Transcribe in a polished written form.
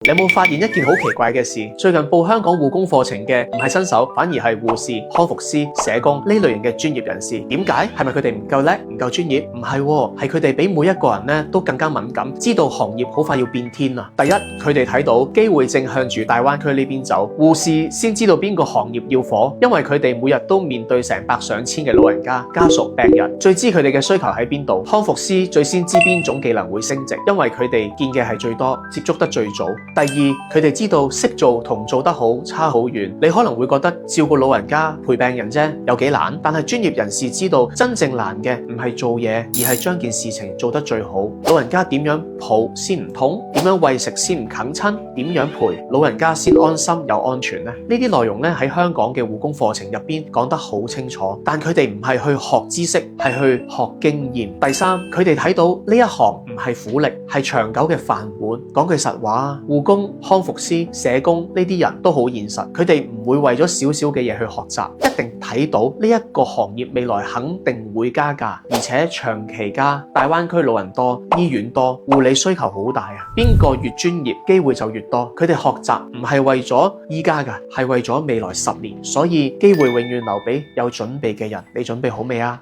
你有冇發現一件好奇怪嘅事？最近報香港護工課程嘅唔係新手，反而係護士、康復師、社工呢類型嘅專業人士。點解？係咪佢哋唔夠叻、唔夠專業？唔係喎，係佢哋比每一個人咧都更加敏感，知道行業好快要變天啊！第一，佢哋睇到機會正向住大灣區呢邊走。護士先知道邊個行業要火，因為佢哋每日都面對成百上千嘅老人家、家屬、病人，最知佢哋嘅需求喺邊度。康復師最先知邊種技能會升值，因為佢哋見嘅係最多，接觸得最早。第二，佢哋知道識做同做得好差好遠。你可能會覺得照顧老人家、陪病人啫，有幾難？但係專業人士知道真正難嘅唔係做嘢，而係將件事情做得最好。老人家點樣抱先唔痛？點樣餵食先唔啃親？點樣陪老人家先安心又安全呢？呢啲內容咧喺香港嘅護工課程入邊講得好清楚，但佢哋唔係去學知識，係去學經驗。第三，佢哋睇到呢一行唔係苦力，係長久嘅飯碗。講句實話，護工、康復師、社工呢啲人都好現實，佢哋唔會為咗少少嘅嘢去學習，一定睇到呢一個行業未來肯定會加價，而且長期加。大灣區老人多，醫院多，護理需求好大啊！邊個越專業，機會就越多。佢哋學習唔係為咗依家㗎，係為咗未來10年，所以機會永遠留俾有準備嘅人。你準備好未啊？